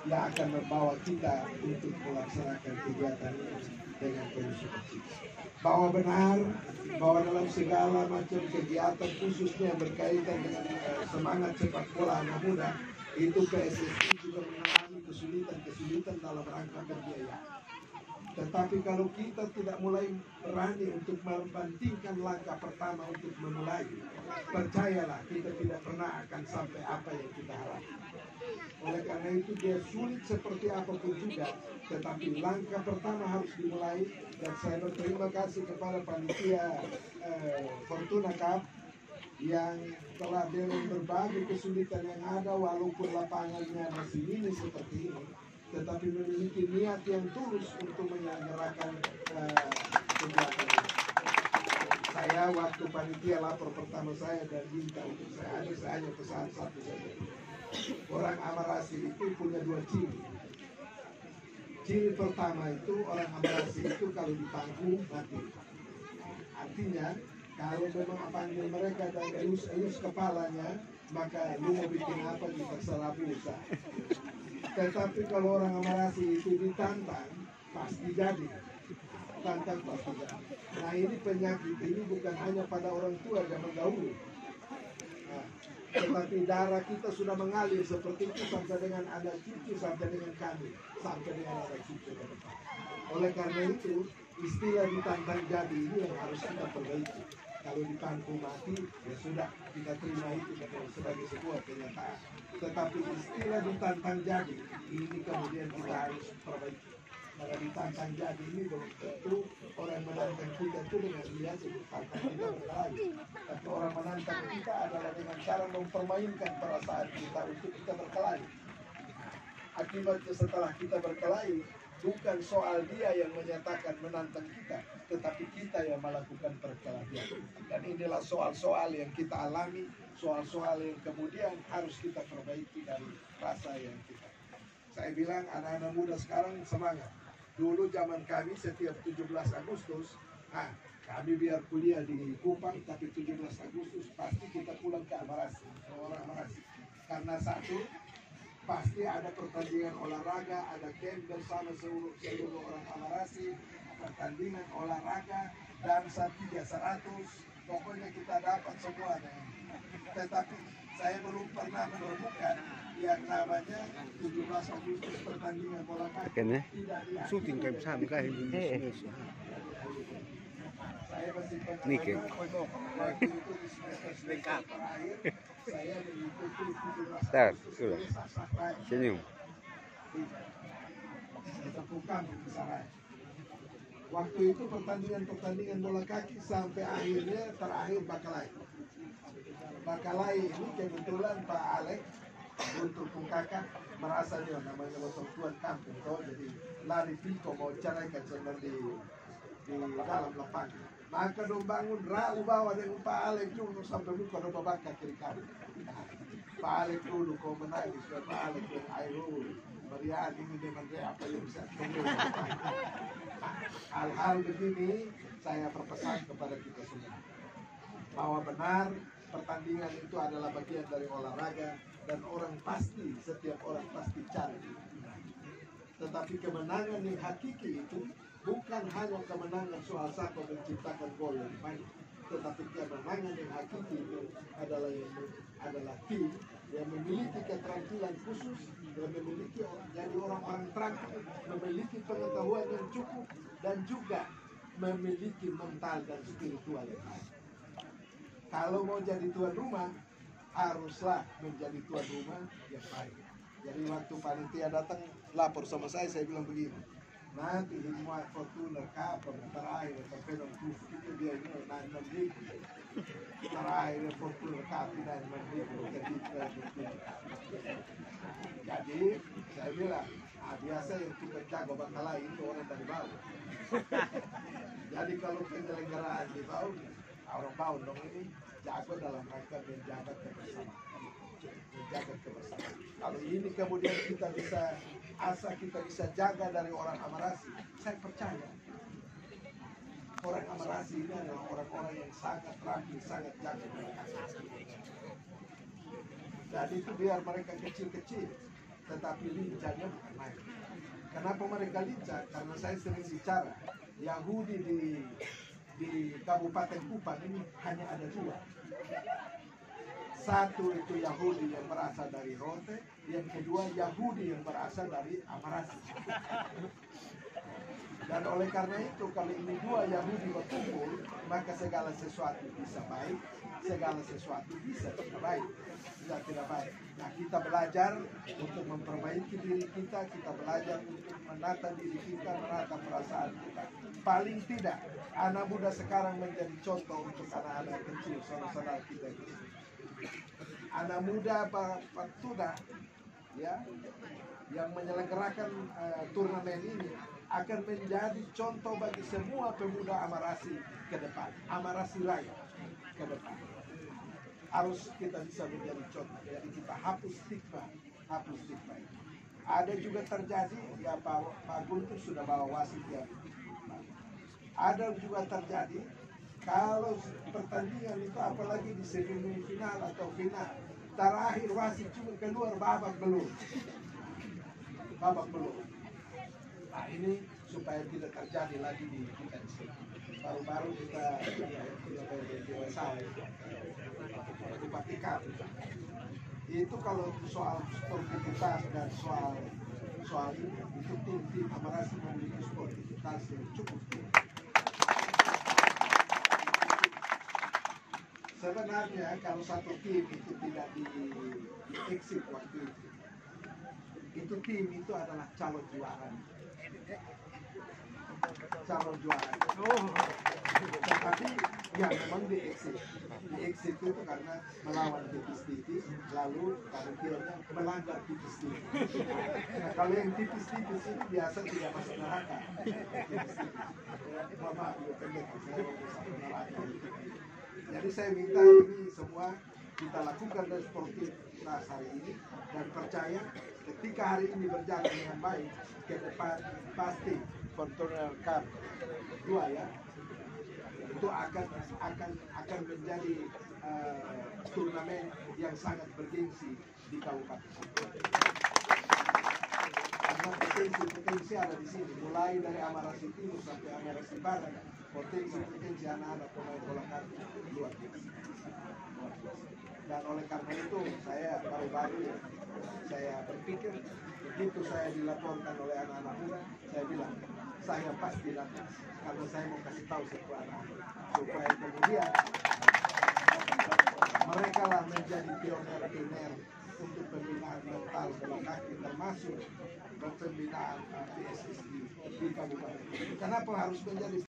yang akan membawa kita untuk melaksanakan kegiatan ini dengan penuh sukacita. Bahwa benar bahwa dalam segala macam kegiatan khususnya yang berkaitan dengan semangat sepak bola anak muda itu PSSI juga mengalami kesulitan dalam rangka berbiaya. Tetapi kalau kita tidak mulai berani untuk membandingkan langkah pertama untuk memulai, percayalah kita tidak pernah akan sampai apa yang kita harapkan. Oleh karena itu dia sulit seperti apapun juga, tetapi langkah pertama harus dimulai. Dan saya berterima kasih kepada panitia Fortuna Cup yang telah dengan berbagai kesulitan yang ada, walaupun lapangannya masih mini seperti ini, tetapi memiliki niat yang tulus untuk menyelenggarakan kegiatan ini. Saya waktu panitia lapor pertama saya dan minta untuk saya hanya pesan satu saja. Orang Amarasi itu punya dua ciri. Ciri pertama itu orang Amarasi itu kalau dipangku mati. Artinya kalau memang panggil mereka dan elus kepalanya, maka lu mau bikin apa di terserah bisa. Tetapi kalau orang Amarasi itu ditantang, pasti jadi. Tantang pasti jadi. Nah ini penyakit ini bukan hanya pada orang tua zaman dahulu. Nah, tetapi darah kita sudah mengalir seperti itu sampai dengan anak cucu, sampai dengan kami, sampai dengan anak cucu ke depan. Oleh karena itu, istilah ditantang jadi ini yang harus kita perbaiki. Kalau dipangku mati, ya sudah, kita terima itu sebagai sebuah kenyataan. Tetapi istilah ditantang jadi, ini kemudian kita harus perbaiki. Karena ditantang jadi ini belum tentu orang menantang kita itu dengan biasa ditantang kita berkelahi. Tapi orang menantang kita adalah dengan cara mempermainkan perasaan kita untuk kita berkelahi. Akibatnya setelah kita berkelahi, bukan soal dia yang menyatakan menantang kita, tetapi kita yang melakukan perkelahian. Dan inilah soal-soal yang kita alami, soal-soal yang kemudian harus kita perbaiki dari rasa yang kita. Saya bilang anak-anak muda sekarang semangat. Dulu zaman kami setiap 17 Agustus, kami biar kuliah di Kupang, tapi 17 Agustus pasti kita pulang ke Amarasi, orang Amarasi. Karena satu, pasti ada pertandingan olahraga, ada camp bersama seluruh orang Amarasi, pertandingan olahraga, dansa 300, pokoknya kita dapat semua. Tetapi saya belum pernah menemukan yang namanya 17 Agustus pertandingan bola kaki. Syuting kayak sama kayak Indonesia. Saya masih Nike. waktu itu di semester terakhir saya mengikuti 17 Tar, Agustus sudah. di Sasarai. Senyum. Bukan di Sasarai. Waktu itu pertandingan bola kaki sampai akhirnya terakhir Bakalai. Bakalai ini kebetulan Pak Alek untuk Kakak merasa dia namanya waktu tuan kampung toh, jadi lari piko mau caraikan sebenarnya di dalam lapangan. Maka dong bangun rau bawa dengan Pak Alek dulu sampai muka dong babak kiri kanan. Pak Alek dulu kau menangis, Pak Alek yang ayo meriah ini dengan apa yang bisa hal-hal begini saya berpesan kepada kita semua bahwa benar pertandingan itu adalah bagian dari olahraga dan orang pasti, setiap orang pasti cari. Tetapi kemenangan yang hakiki itu bukan hanya kemenangan soal siapa menciptakan gol yang banyak, tetapi kemenangan yang hakiki itu adalah tim yang memiliki keterampilan khusus, yang memiliki jadi orang-orang terampil, memiliki pengetahuan yang cukup dan juga memiliki mental dan spiritual yang baik. Kalau mau jadi tuan rumah, haruslah menjadi tuan rumah yang baik. Jadi waktu panitia datang lapor sama saya bilang begini, nanti semua Fortuna kapal terakhir terpedang itu dia ini 6.000 terakhir Fortuna kapal dan 6.000. Jadi saya bilang, biasa yang kita jago Bakalai itu orang dari bawah. Jadi kalau penyelenggaraan di bawah, orang bawah dong ini jago dalam rangka menjaga kebersamaan. Kalau ini kemudian kita bisa jaga dari orang Amarasi, saya percaya orang Amarasi ini adalah orang-orang yang sangat terampil, sangat jaga. Dan itu biar mereka kecil-kecil, tetapi lincahnya bukan main. Kenapa mereka lincah? Karena saya sering bicara, Yahudi di Kabupaten Kupang ini hanya ada dua. Satu itu Yahudi yang berasal dari Rote, yang kedua Yahudi yang berasal dari Amarasi. Dan oleh karena itu, kalau ini dua Yahudi berkumpul, maka segala sesuatu bisa baik, segala sesuatu bisa tidak baik. Bisa tidak baik. Nah, kita belajar untuk memperbaiki diri kita belajar untuk menata diri kita, menata perasaan kita. Paling tidak, anak muda sekarang menjadi contoh untuk anak-anak kecil, saudara-saudara kita itu. Anak muda Pak Tuda, ya, yang menyelenggarakan turnamen ini akan menjadi contoh bagi semua pemuda Amarasi ke depan, Amarasi Raya ke depan. Harus kita bisa menjadi contoh. Jadi kita hapus stigma ini. Ada juga terjadi, ya Pak Guntur sudah bawa wasit ya. Ada juga terjadi kalau pertandingan itu apalagi di semifinal atau final, terakhir wasit cuma keluar babak belum. Nah, ini supaya tidak terjadi lagi di kita di sini. Baru-baru kita dewasa di Vatikan. Itu kalau soal sportivitas dan soal ini, itu tim Amarasi memiliki sportivitas yang cukup tinggi. Sebenarnya kalau satu tim itu tidak di-exit waktu itu tim itu adalah calon juara. Tapi ya memang di-exit itu karena melawan tipis-tipis, lalu akhirnya melanggar tipis-tipis. Nah, kalau yang tipis-tipis itu biasa tidak masuk neraka. Maaf, pendek, saya masuk neraka. Jadi saya minta ini semua kita lakukan dari sportivitas hari ini, dan percaya ketika hari ini berjalan dengan baik, ke depan pasti Kontinental Cup 2 ya, itu akan menjadi turnamen yang sangat bergengsi di Kabupaten. Karena potensi ada di sini, mulai dari Amarasi Timur sampai Amarasi Barat, potensi anak-anak pemain bola kaki luar biasa. Dan oleh karena itu saya baru-baru saya berpikir, begitu saya dilaporkan oleh anak-anak muda, saya bilang saya pasti datang karena saya mau kasih tahu sesuatu supaya kemudian mereka lah menjadi pioner untuk pembinaan mental bola kaki, termasuk pembinaan PSSI di Kabupaten. Kenapa harus menjadi